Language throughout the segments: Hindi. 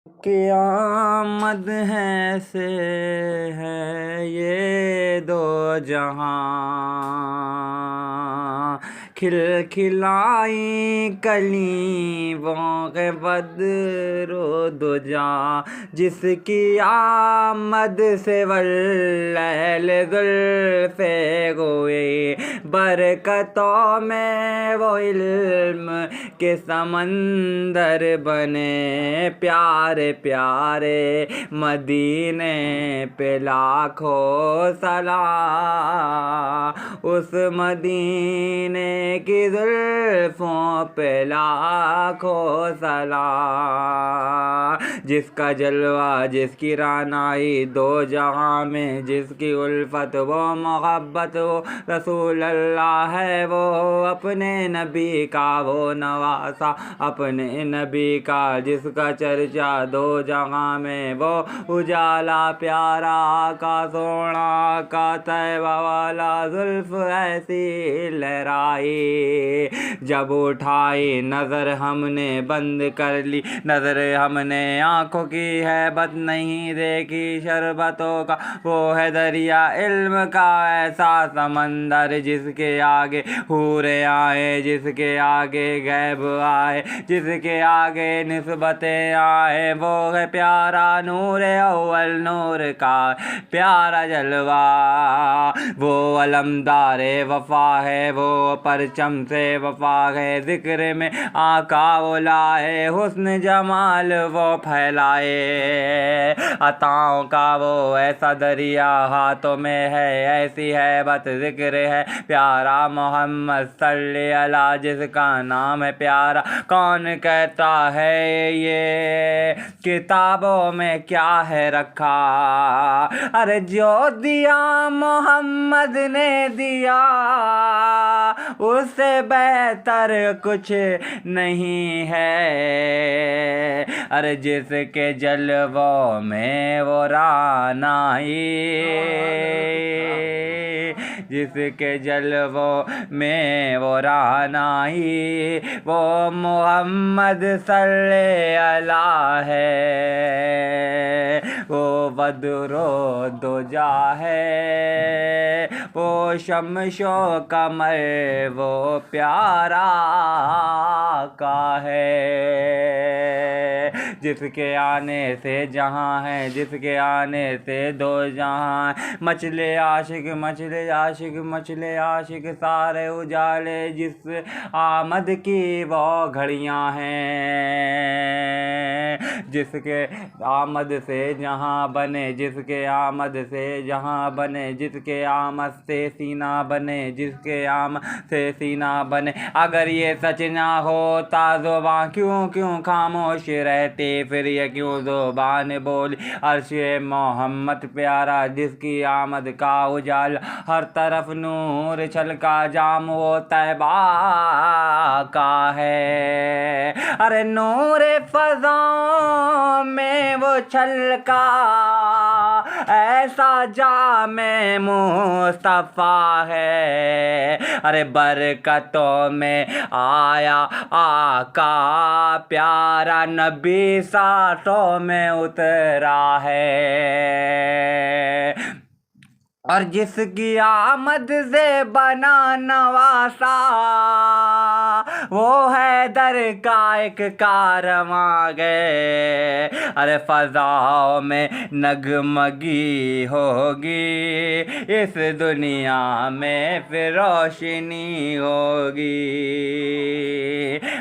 क़यामत है से है ये दो जहां, खिलखिलाई कलीमों के बदरो दुजा, जिसकी आमद से वल्लैल ज़ुल्फ़े गोए, बरकतों में वो इल्म के समंदर बने। प्यारे प्यारे मदीने पे लाखों सलाम, उस मदीने की ज़ुल्फ़ों पे लाखों सलाम, जिसका जलवा जिसकी रानाई दो जहां में, जिसकी उल्फत वो मोहब्बत वो रसूल अल्लाह है, वो अपने नबी का वो नवासा अपने नबी का, जिसका चर्चा दो जहां में, वो उजाला प्यारा का सोना का तैबा वाला जुल्फ ऐसी लहराई, जब उठाई नज़र हमने बंद कर ली नज़र, हमने आँखों की हैबत नहीं देखी शरबतों का वो है दरिया इल्म का ऐसा समंदर, जिसके आगे हूरे आए, जिसके आगे गैब आए, जिसके आगे निस्बतें आए, वो है प्यारा नूर अव्वल नूर का प्यारा जलवा, वो अलमदारे वफा है, वो परचम से वफा है, जिक्र में आका वो लाए, हुस्न जमाल वो फैलाए, अताओं का वो ऐसा दरिया हाथों में है, ऐसी हैबत जिक्र है प्यारा मोहम्मद सल्ले अला, जिसका नाम है प्यारा। कौन कहता है ये किताबों में क्या है रखा, अरे जो दिया मोहम्मद ने दिया, उससे बेहतर कुछ नहीं है, अरे जिसके जलवों में वो रानाई, जिसके जलवों में वो रानाई, वो मोहम्मद सल्ले अला है, वो बदरो दुजा है, वो शमशो कमर वो प्यारा का है, जिसके आने से जहां है, जिसके आने से दो जहां, मचले आशिक मचले आशिक मचले आशिक सारे उजाले, जिस आमद की वो घड़ियां हैं, जिसके आमद से जहां बने, जिसके आमद से जहां बने, जिसके आमद से सीना बने, जिसके आमद से सीना बने, अगर ये सच ना होता ज़ुबान क्यों क्यों खामोश रहती, फिर ये क्यों ज़ुबान बोली अर्शे मोहम्मद प्यारा, जिसकी आमद का उजाला हर तरफ नूर छलका, जाम वो तैबा का है, अरे नूर फ़ज़ाओं में वो छलका, ऐसा जामे मुस्तफ़ा है, अरे बरकतों में आया आका प्यारा, नबी साथों में उतरा है, और जिसकी आमद से बना नवासा, वो है दर का एक कारवां गए, अरे फ़ज़ाओं में नगमगी होगी, इस दुनिया में फिर रोशनी होगी,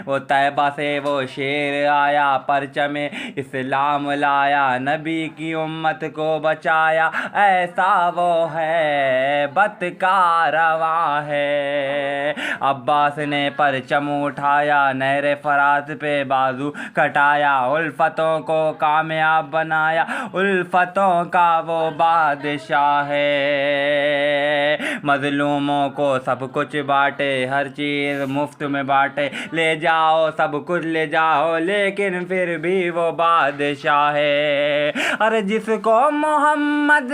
वो तैबा से वो शेर आया, परचमे इस्लाम लाया, नबी की उम्मत को बचाया, ऐसा वो है बतकारवा है, अब्बास ने परचम उठाया, नहरे फरात पे बाजू कटाया, उल्फतों को कामयाब बनाया, उल्फतों का वो बादशाह है, मजलूमों को सब कुछ बांटे, हर चीज़ मुफ्त में बांटे, ले जाओ सब कुछ ले जाओ, लेकिन फिर भी वो बादशाह है, अरे जिसको मोहम्मद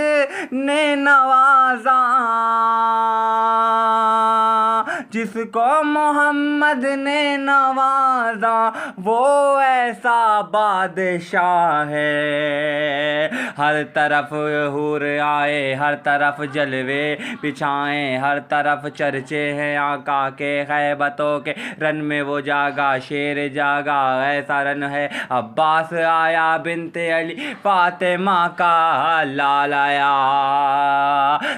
ने नवाजा, जिसको मोहम्मद ने नवाजा वो ऐसा बादशाह है। हर तरफ हूर आए, हर तरफ जलवे बिछाए, हर तरफ चर्चे हैं आका के। खैबतों के रन में वो जागा, शेर जागा, ऐसा रन है। अब्बास आया बिनते अली, फातिमा का लाल आया,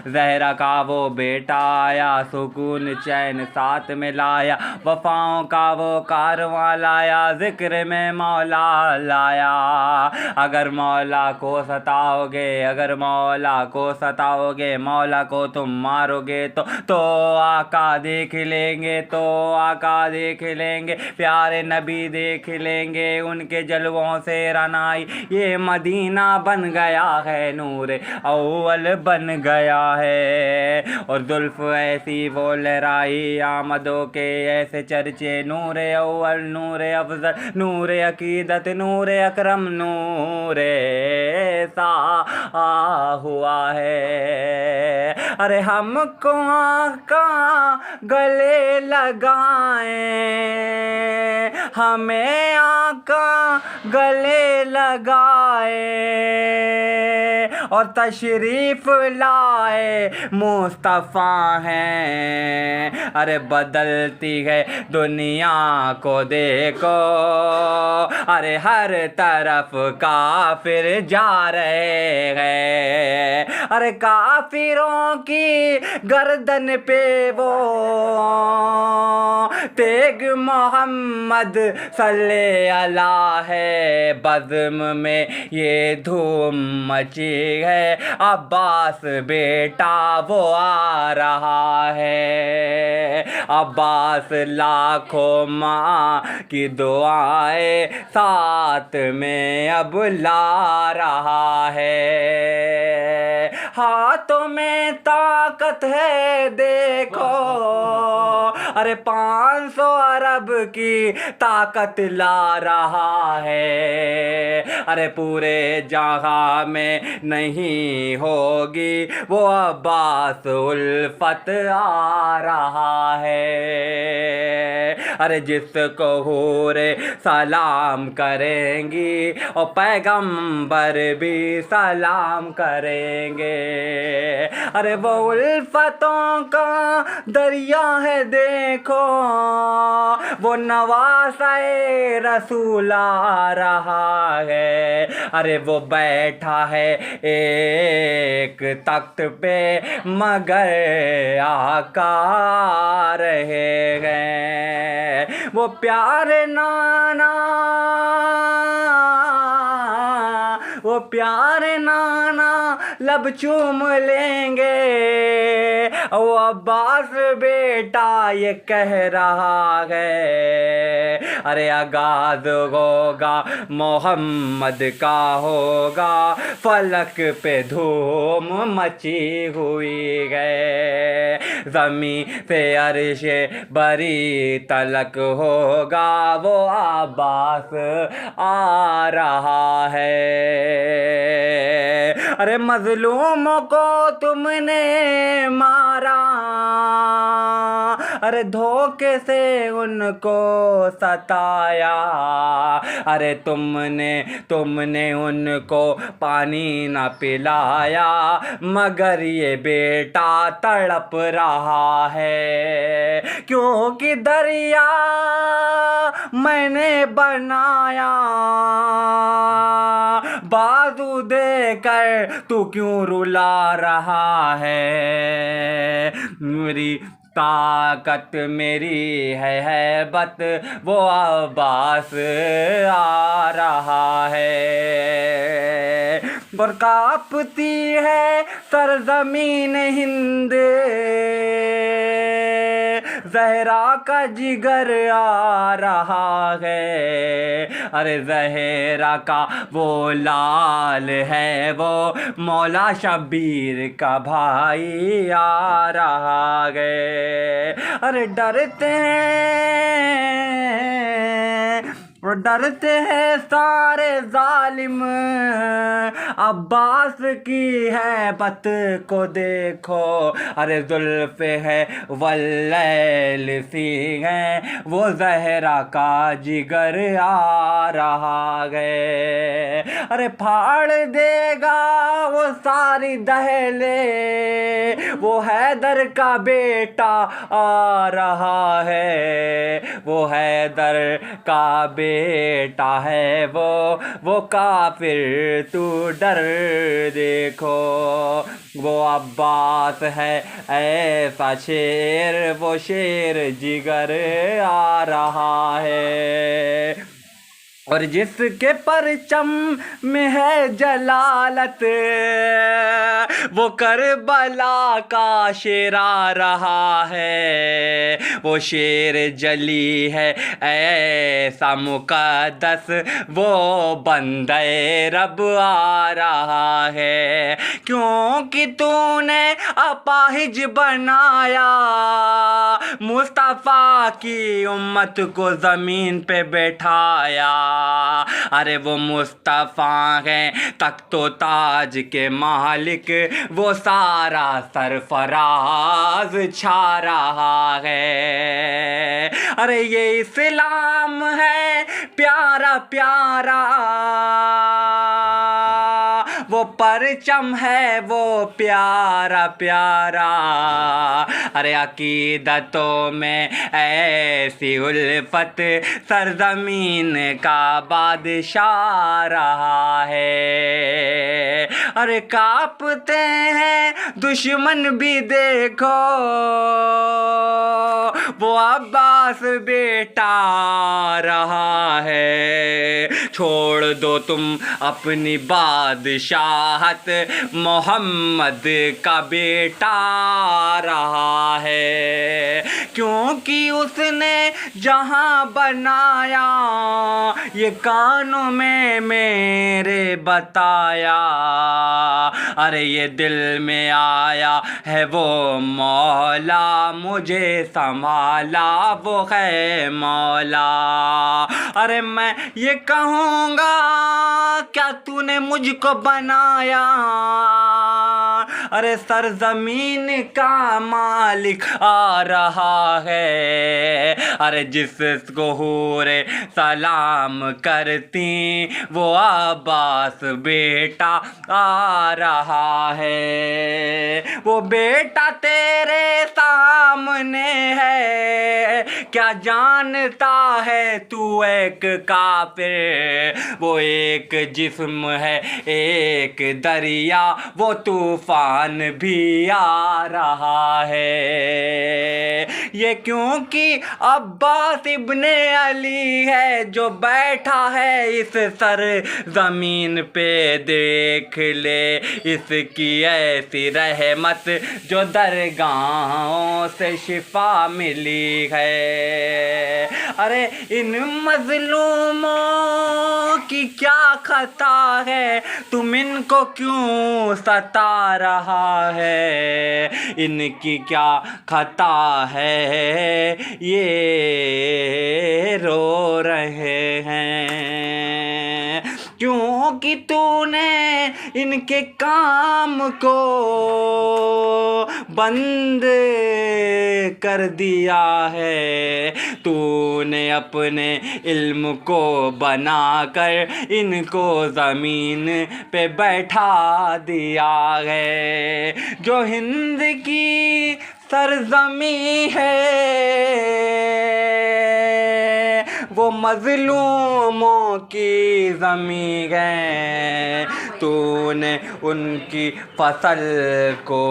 ज़हरा का वो बेटा आया, सुकून चैन साथ में लाया, वफाओं का वो कारवां लाया, जिक्र में मौला लाया। अगर मौला को सताओगे, अगर मौला को सताओगे, मौला को तुम मारोगे तो आका देख लेंगे, तो आका देख लेंगे, प्यारे नबी देख लेंगे, उनके जलवों से रनाई ये मदीना बन गया है, नूर अव्वल बन गया है। और जुल्फ ऐसी वो लहराई, आमदों के ऐसे चर्चे, नूर अव्वल, नूर अफजल, नूर अकीदत, नूर अकरम, नूर सा हुआ है। अरे हमको आका गले लगाए, हमें आका गले लगाए, और तशरीफ लाए मुस्तफ़ा हैं। अरे बदलती है दुनिया को देखो, अरे हर तरफ काफिर जा रहे हैं। अरे काफिरों की गर्दन पे वो तेग मोहम्मद सल्ले अला है। बज़्म में ये धूम मची है, अब्बास बेटा वो आ रहा है। अब्बास लाखों माँ की दुआएं साथ में अब ला रहा है। हाथों में ताकत है देखो, अरे 500 अरब की ताकत ला रहा है। अरे पूरे जहां में नहीं होगी वो अब्बास उल्फत आ रहा है। अरे जिसको हूरे सलाम करेंगी और पैगंबर भी सलाम करेंगे। अरे वो उल्फतों का दरिया है देखो, वो नवासे रसूल आ रहा है। अरे वो बैठा है एक तख्त पे मगर आका रहे हैं। वो प्यारे नाना, वो प्यारे नाना लब चूम लेंगे, वो अब्बास बेटा ये कह रहा है। अरे आगाज होगा मोहम्मद का होगा, फलक पे धूम मची हुई है। ज़मीं से अर्श बरी तलक होगा वो अब्बास आ रहा है। अरे मजलूमों को तुमने मारा, अरे धोखे से उनको सताया। अरे तुमने उनको पानी न पिलाया, मगर ये बेटा तड़प रहा है। क्योंकि दरिया मैंने बनाया, बाजू देकर तू क्यों रुला रहा है। मेरी ताकत मेरी है हैबत, वो अब्बास आ रहा है। और कांपती है सरजमीन हिंद, ज़हरा का जिगर आ रहा है। अरे ज़हरा का वो लाल है, वो मौला शब्बीर का भाई आ रहा है। अरे डरते हैं और डरते हैं सारे जालिम, अब्बास की है बत को देखो। अरे जुल्फ़े है वल्लैल सी है, वो ज़हरा का जिगर आ रहा है। अरे फाड़ देगा वो सारी दहले, वो हैदर का बेटा आ रहा है। वो हैदर का बेटा है वो काफिर तू डर देखो। वो अब्बास है ऐसा शेर, वो शेर जिगर आ रहा है। और जिसके परचम में है जलालत, वो करबला का शेर आ रहा है। वो शेर जली है ऐसा मुक़द्दस, वो बंदे रब आ रहा है। क्योंकि तूने अपाहिज बनाया मुस्तफ़ा की उम्मत को ज़मीन पे बैठाया। अरे वो मुस्तफ़ा है तख्तो ताज के मालिक, वो सारा सरफराज छा रहा है। अरे ये इस्लाम है प्यारा प्यारा, वो परचम है वो प्यारा प्यारा। अरे अकीदतों में ऐसी उल्फत, सरजमीन का बादशाह रहा है। अरे कांपते हैं दुश्मन भी देखो, वो अब्बास बेटा रहा है। छोड़ दो तुम अपनी बादशाहत, मोहम्मद का बेटा रहा है। क्योंकि उसने जहां बनाया ये कानों में मेरे बताया। अरे ये दिल में आया है वो मौला, मुझे संभाला वो है मौला। अरे मैं ये कहूँगा क्या तूने मुझको बनाया, अरे सरजमीन का मालिक आ रहा है। अरे जिसको हूरे सलाम करती वो अब्बास बेटा आ रहा है। वो बेटा तेरे सामने है, क्या जानता है तू एक काफिर। वो एक जिस्म है एक दरिया, वो तूफान भी आ रहा है। ये क्योंकि अब्बास इब्ने अली है जो बैठा है इस सर जमीन पे। देख ले इसकी ऐसी रहमत जो दरगाहों से शिफा मिली है। अरे इन मजलूमों की क्या खता है, तुम इनको क्यों सता रहा है। इनकी क्या खता है ये रो रहे हैं। क्योंकि तूने इनके काम को बंद कर दिया है। तूने अपने इल्म को बनाकर इनको ज़मीन पे बैठा दिया है। जो हिंद की सरजमी है वो मजलूमों की ज़मी है। तूने उनकी फसल को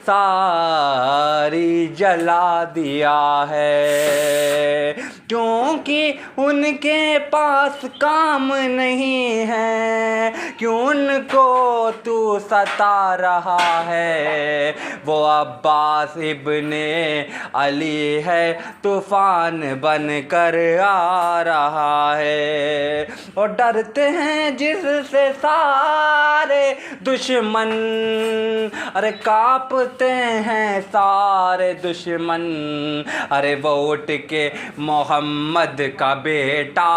सारी जला दिया है। क्योंकि उनके पास काम नहीं है, क्यों उनको तू सता रहा है। वो अब्बास इब्ने अली है, तूफान बन कर आ रहा है। और डरते हैं जिससे सारे दुश्मन, अरे कांपते हैं सारे दुश्मन। अरे वो उठ के मोहम्मद का बेटा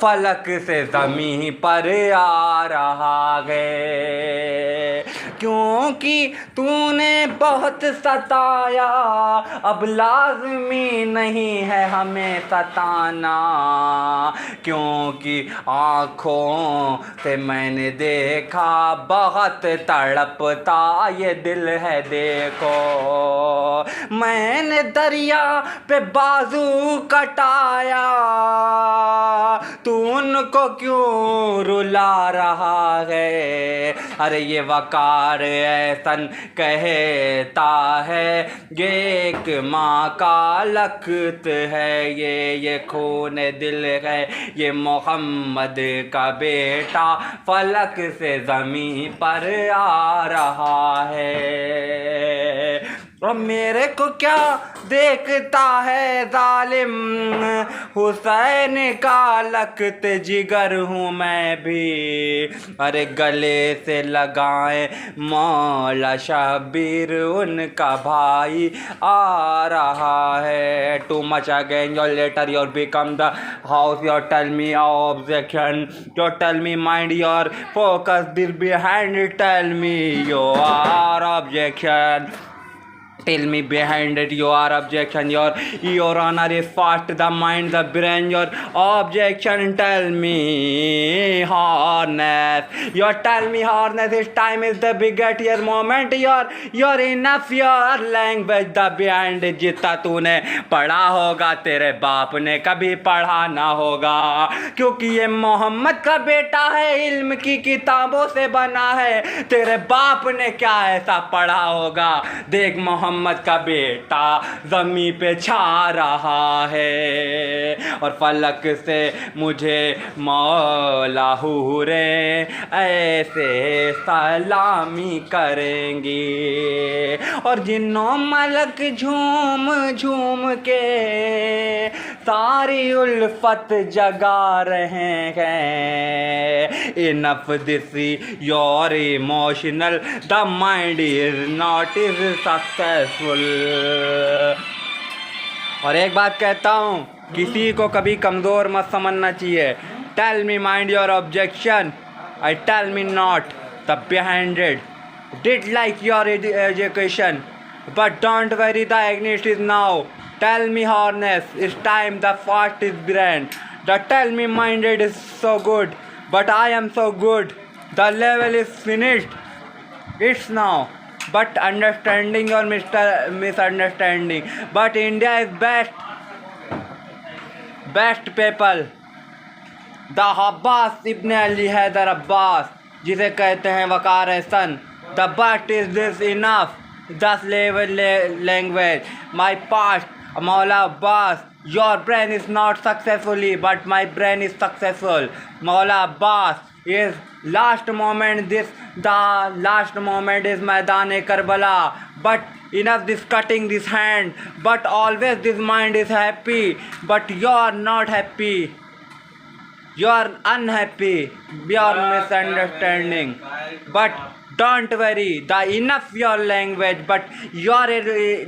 फलक से ज़मीं पर आ रहा है। क्योंकि तूने बहुत सताया, अब लाज़मी नहीं है हमें सताना। क्योंकि आँखों से मैंने देखा बहुत तड़पता ये दिल है देखो। मैंने दरिया पे बाजू कटाया, तू उनको क्यों रुला रहा है। अरे ये वकार ऐसन कहता है, ये एक माँ का लख्त है, ये खून दिल है, ये मोहम्मद का बेटा फलक से ज़मीं पर आ रहा है। और मेरे को क्या देखता है जालिम, हुसैन का लख्त जिगर हूँ मैं भी। अरे गले से लगाए मौला शब्बीर, उनका भाई आ रहा है। Too much again your letter your become the house, your tell me objection, your tell me mind your focus this behind, tell me your objection, tell me behind it your objection. Your honor is fast, the mind, the brain, your objection. Tell me harness, your tell me harness, this time is the biggest your moment, your enough your language the behind it. जितना तूने पढ़ा होगा तेरे बाप ने कभी पढ़ा ना होगा, क्योंकि ये मोहम्मद का बेटा है, इल्म की किताबों से बना है। तेरे बाप ने क्या ऐसा पढ़ा होगा। देख मोहम्मद का बेटा ज़मीं पे छा रहा है, और फलक से मुझे मौला हूरे ऐसे सलामी करेंगी। और जिन्नों मलक झूम झूम के सारी उल्फत जगा रहे हैं। Enough this your emotional, the mind is not is successful. और एक बात कहता हूँ, किसी को कभी कमज़ोर मत समझना चाहिए। Tell me mind your objection, I tell me not the behind it. Did like your education, but don't worry, the agonist is now. Tell me harness, it's time, the fast is brand. The tell me minded is so good, but I am so good. The level is finished, it's now. But understanding your misunderstanding. But India is best people. The Abbas Ibn Ali Haidar Abbas, जिसे कहते हैं वकार Ehsan. The but is this enough? Just level language. My past, Maula Abbas. Your brain is not successfully, but my brain is successful. Maula Abbas is last moment. The last moment is Maidan-e Karbala. But enough this cutting this hand. But always this mind is happy. But you are not happy. You are unhappy. Your misunderstanding. But don't worry, the enough your language, but your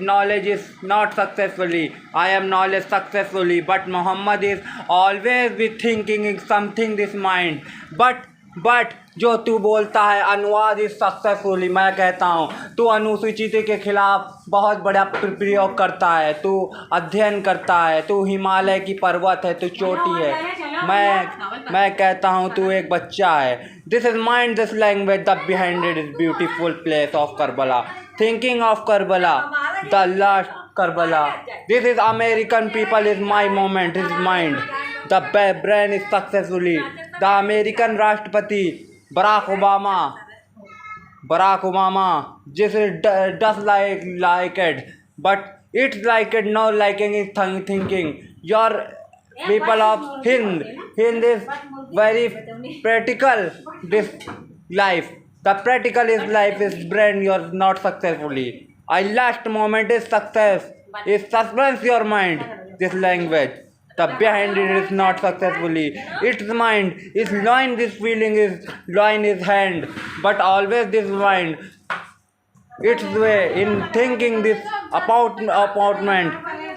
knowledge is not successfully. I am knowledge successfully, but Muhammad is always be thinking something this mind. But जो तू बोलता है अनुवाद इस सक्सेसफुली, मैं कहता हूँ तू अनुसूचित के खिलाफ बहुत बड़ा प्रयोग करता है, तू अध्ययन करता है, तू हिमालय की पर्वत है, तू चोटी है। मैं कहता हूँ तू एक बच्चा है। This is mind this language, the behind it is beautiful place of Karbala, thinking of Karbala, the last Karbala. This is American people is my moment, is mind, the brain is successfully. The American राष्ट्रपति बराक ओबामा, जिस डस like it, but it's like it, no liking is thinking. Your people of Hind is very practical. This life. The practical is life is brain you're not successfully. I last moment is success. Is suspense your mind. This language. The behind it is not successfully. Its mind is line this feeling is line is hand. But always this mind. Its way in thinking this apartment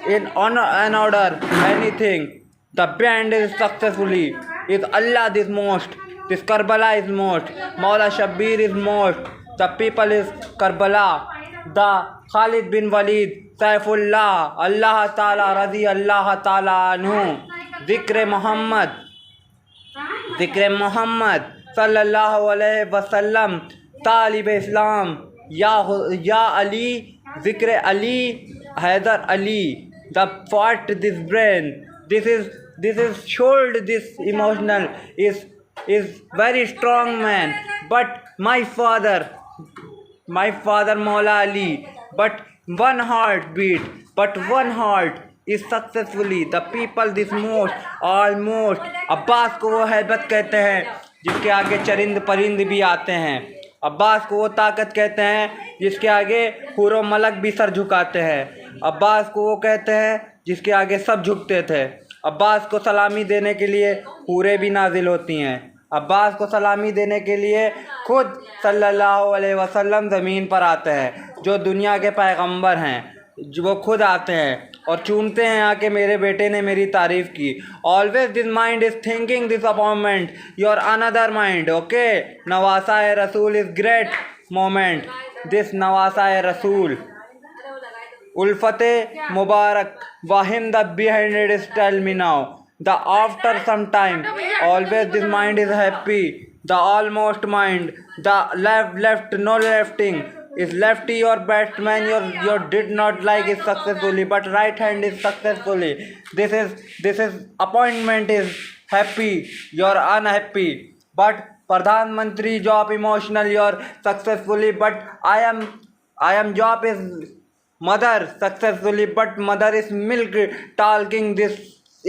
in honor and order anything. The band is successfully. Is Allah this most. This Karbala is most. Maula Shabbir is most. The people is Karbala. The Khalid bin Walid, Saifullah, Allah Ta'ala Razi Allah Ta'ala Anhu, Zikr Muhammad Sallallahu Alaihi Wasallam, Talib Islam, Ya Ali, Zikr Ali, Haidar Ali, the fought this brain. This is showed this emotional is very strong man. But my father Maula Ali, but one heart beat, but one heart is successfully the people this most almost. Abbas को वो हैबत कहते हैं जिसके आगे चरिंद परिंद भी आते हैं. अब्बास को वो ताकत कहते हैं जिसके आगे हुरो मलक भी सर झुकाते हैं. अब्बास को वो कहते हैं जिसके आगे सब झुकते थे. अब्बास को सलामी देने के लिए हूरें भी नाजिल होती हैं. अब्बास को सलामी देने के लिए खुद सल्लल्लाहु अलैहि वसल्लम ज़मीन पर आते हैं. जो दुनिया के पैगंबर हैं जो वो खुद आते हैं और चूमते हैं आके मेरे बेटे ने मेरी तारीफ़ की. Always this mind is thinking this appointment your another mind. Okay, नवासा रसूल इज़ ग्रेट मोमेंट. दिस नवासा रसूल उल्फते मुबारक वाहिम the behind it is tell me now. The after some time, always this mind is happy. The almost mind, the left no lefting is lefty your best man. Your did not like is successfully, but right hand is successfully. This is appointment is happy. You're unhappy, but Pradhan Mantri job emotional. You're successfully, but I am job is mother successfully, but mother is milk talking this.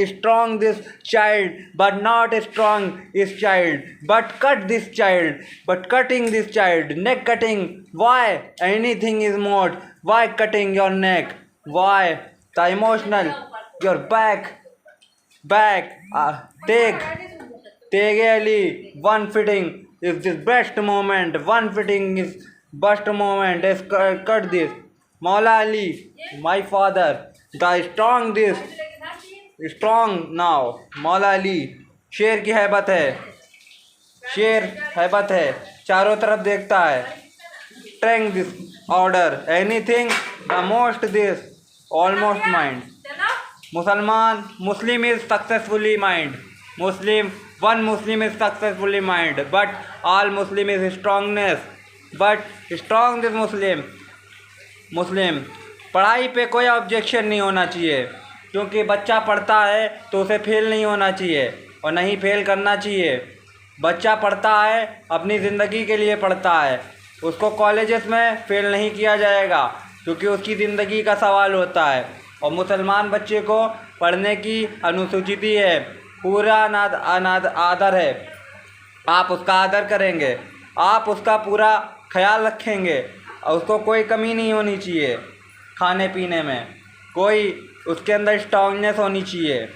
Strong this child, but not strong is child. But cut this child, but cutting this child, neck cutting. Why? Anything is more. Why cutting your neck? Why? The emotional, your back. Take Ali. One fitting is this best moment. One fitting is best moment. Is cut this. Maula Ali, my father. The strong this. Strong now. मौला अली शेर की हैबत है. शेर हैबत है, चारों तरफ देखता है. ट्रैंक this order anything the most this almost mind. Muslim is successfully mind. Muslim is successfully mind, but all Muslim is strongness. But strong this Muslim. पढ़ाई पे कोई ऑब्जेक्शन नहीं होना चाहिए, क्योंकि बच्चा पढ़ता है तो उसे फेल नहीं होना चाहिए और नहीं फेल करना चाहिए. बच्चा पढ़ता है अपनी ज़िंदगी के लिए पढ़ता है. उसको कॉलेजेस में फेल नहीं किया जाएगा क्योंकि उसकी ज़िंदगी का सवाल होता है. और मुसलमान बच्चे को पढ़ने की अनुसूचित है, पूरा आदर है. आप उसका आदर करेंगे, आप उसका पूरा ख्याल रखेंगे और उसको कोई कमी नहीं होनी चाहिए. खाने पीने में कोई उसके अंदर स्ट्रांगनेस होनी चाहिए.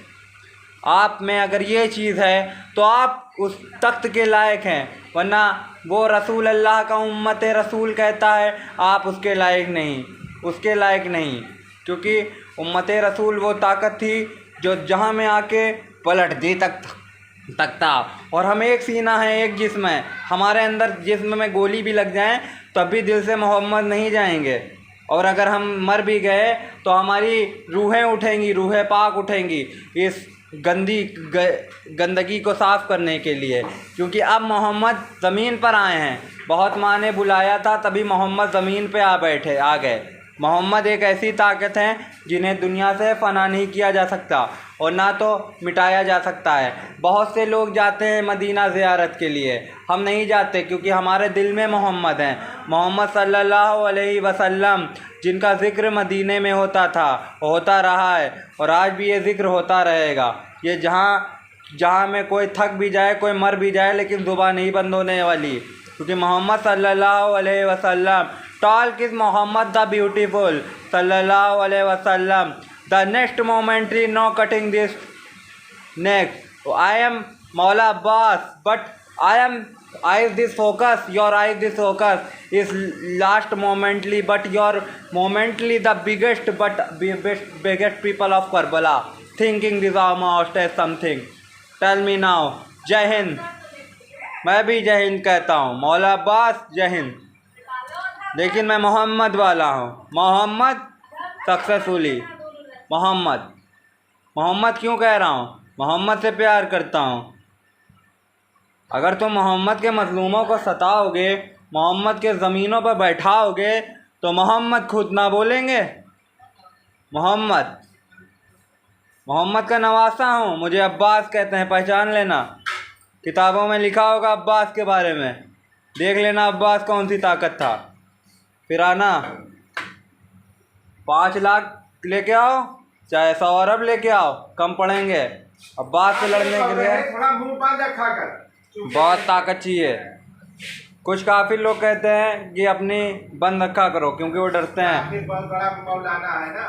आप में अगर ये चीज़ है तो आप उस तख्त के लायक हैं, वरना वो रसूल अल्लाह का उम्मत रसूल कहता है आप उसके लायक नहीं. क्योंकि उम्मत रसूल वो ताकत थी जो जहाँ में आके पलट दी तख्ता. और हम एक सीना है, एक जिस्म है. हमारे अंदर जिस्म में गोली भी लग जाए तब भी दिल से मोहम्मद नहीं जाएंगे. और अगर हम मर भी गए तो हमारी रूहें उठेंगी, रूहें पाक उठेंगी इस गंदगी को साफ़ करने के लिए. क्योंकि अब मोहम्मद ज़मीन पर आए हैं. बहुत माँ ने बुलाया था तभी मोहम्मद ज़मीन पे आ गए. मोहम्मद एक ऐसी ताकत है जिन्हें दुनिया से फ़ना नहीं किया जा सकता और ना तो मिटाया जा सकता है. बहुत से लोग जाते हैं मदीना ज़ियारत के लिए, हम नहीं जाते क्योंकि हमारे दिल में मोहम्मद हैं. मोहम्मद सल्लल्लाहु अलैहि वसल्लम जिनका ज़िक्र मदीने में होता था, होता रहा है और आज भी ये ज़िक्र होता रहेगा. ये जहाँ में कोई थक भी जाए, कोई मर भी जाए, लेकिन ज़ुबान नहीं बंद होने वाली. क्योंकि मोहम्मद सल्लल्लाहु अलैहि वसल्लम talk is Muhammad the beautiful सल्लल्लाहु अलैहि वसल्लम the next momentary no cutting this next I am मौला Abbas but eyes this focus your eyes this focus is last momently but your momently the biggest biggest people of Karbala thinking this almost as something tell me now जय हिंद। मैं भी जय हिंद कहता हूँ, मौला अब्बास जय हिंद। लेकिन मैं मोहम्मद वाला हूँ, मोहम्मद सक्सेसफुली मोहम्मद क्यों कह रहा हूँ? मोहम्मद से प्यार करता हूँ। अगर तुम मोहम्मद के मज़लूमों को सताओगे, मोहम्मद के ज़मीनों पर बैठाओगे तो मोहम्मद खुद ना बोलेंगे? मोहम्मद का नवासा हूँ, मुझे अब्बास कहते हैं, पहचान लेना। किताबों में लिखा होगा अब्बास के बारे में, देख लेना अब्बास कौन सी ताकत था। फिर आना 5 लाख लेके आओ चाहे 100 अरब लेके आओ, कम पड़ेंगे। अब्बास से लड़ने के लिए थोड़ा मुंह बंद रखा कर, बहुत ताकत चाहिए। कुछ काफिर लोग कहते हैं कि अपनी बंद रखा करो क्योंकि वो डरते हैं। बहुत बड़ा मौलाना है ना।